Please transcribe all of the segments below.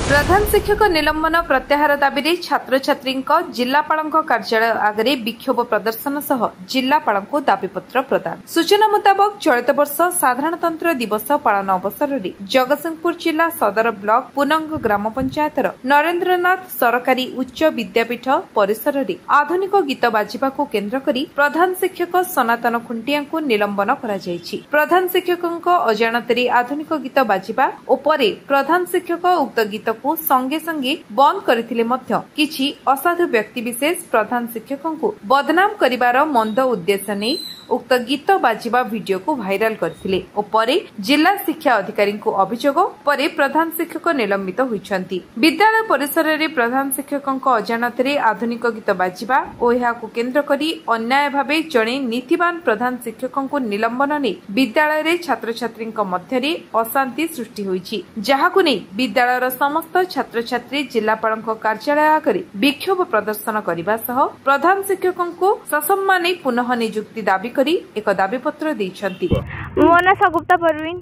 प्रधान शिक्षक निलंबन प्रत्याहार दाबी छात्र छात्री जिलापाल कार्यालय आगे विक्षोभ प्रदर्शन सह जिलापाल दाबीपत्र प्रदान। सूचना मुताबक चलित वर्ष साधारणतंत्र दिवस पालन अवसर में जगतसिंहपुर जिला सदर ब्लॉक पुनंग ग्राम पंचायतर नरेंद्रनाथ सरकारी उच्च विद्यापीठ परिसर में आधुनिक गीत बाजिबा को केन्द्र करी प्रधान शिक्षक सनातन खुंटिया को निलंबन करा जायछि। प्रधान शिक्षक अजाणत आधुनिक गीत बाजिबा और परे प्रधान शिक्षक उक्त गीत को संगे संगे बंद करथिले मध्य किछि असाधु व्यक्ति विशेष प्रधान शिक्षकों को बदनाम करिवार मंद उद्देश्य नहीं उक्त गीत बाजिबा वीडियो को भाइराल करथिले और परे जिला शिक्षा अधिकारी को अभियोग परे प्रधान शिक्षक निलंबित होइछंती। विद्यालय परिसर में प्रधान शिक्षकों अजाणत आधुनिक गीत बाजिबा और यहाको केन्द्र करी अन्याय भावे जड़े नीतिवान प्रधान शिक्षकों को निलंबन ने विद्यालय रे छात्र छात्री मध्य अशांति सृष्टि होइछि, जहाकु नै विद्यालयर समस्त छात्र छात्री जिलापाल कार्यालय आगे विक्षोभ प्रदर्शन करने सह प्रधान शिक्षकों को ससम्माने पुनः नियुक्ति दाबी करी एक दाबीपत्र देइछंती। मो ना सगुप्ता परवीन,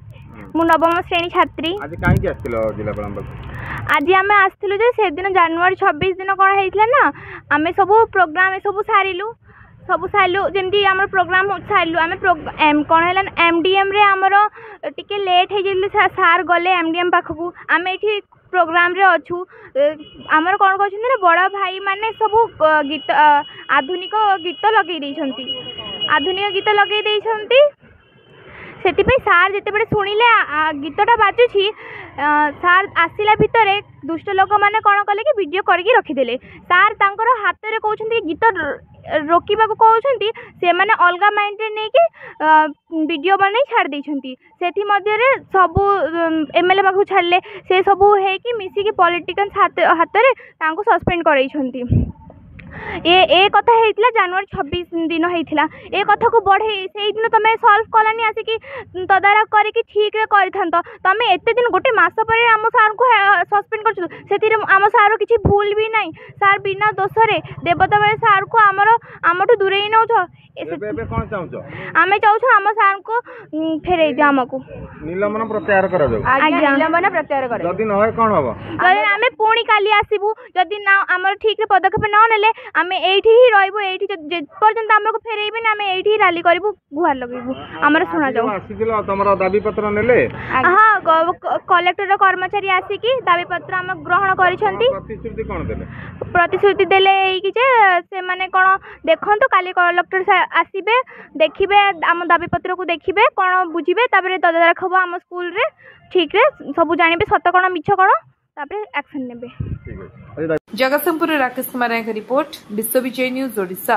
मु नवम श्रेणी छात्री। आज काहे के आस्थिलो जिलापाल? आज आमे आस्थिलु जे से दिन जनवरी 26 दिन कोन हेइतला ना, आमे सब प्रोग्राम सब सारिलु जेमती हमर प्रोग्राम सारिलु। आमे कोन हेलन एमडीएम रे हमर टिके लेट हे जेले सार गले एमडीएम पाखकू आमे एठी प्रोग्राम रे अछु। हमर कोन कहछन ना बड़ा भाई माने सब गीत आधुनिक गीत लगे देइछंती सेति सार जेते बड़े सुनिले गीतटा बाजुछि सार आसिला भितरे दुष्ट लोक माने कोन कले कि वीडियो करके रखिदेले। सार तांकर हाथ रे कहउछंती गीत रोकिबा को कहउछंती, से माने अलगा माइंड रे नै कि वीडियो बनै छाड़ दैछंती। सेति मध्य रे सब एमएलए बाकू छाड़ले, से सब हे कि मिसी कि पॉलिटिशियन हाथ रे तांको सस्पेंड करैछंती। ए कथा हेइतला जनवरी 26 दिन हेइतला। ए कथा को बढ़े सेइ दिन तमे सॉल्व कलानी आसी कि तदारक करे कि ठीक रे करिथांतो। तमे एते दिन गोटे मास परे हम सार को सस्पेंड करछु, सेति रे हम सार किछि भूल भी नाही। सार बिना दोष रे देवता बे सार को हमटु दूरे ही नउछ। एबे कोन चाहउछ? आमे चाहउछ हम सार को फेरै दे हमको निलंबन प्रत्याहार करा जाऊ। आज्ञा निलंबन प्रत्याहार करे। जदी न होय कोन होबो? जदी आमे पूणी काली आसीबु, जदी ना हमर ठीक रे पदक्षेप न नेले आमे एठी ही रहइबो। एठी जे पर्यंत हमको फेरैबे ना आमे एठी ही रैली करबो, गुहार लगैबो। हमर सुना जाऊ। आसीदिलो तमरो दाबी पत्र नेले? हां, कलेक्टर रो कर्मचारी आसी कि दाबी पत्र हम ग्रहण करिसंती। प्रतिश्रुति कोन देले? प्रतिश्रुति देले एई कि जे से माने कोन देखंतो काली कलेक्टर आसीबे, देखिबे हम दाबी पत्र को देखिबे, कोन बुझिबे, ताबरे तदारक हबो हम स्कूल रे ठीक रे सब जानिबे सत कोन मिछ कोन, ताबरे एक्शन नेबे। जगतसिंहपुर राकेश कुमार रिपोर्ट, विश्व विजय न्यूज ओडिशा।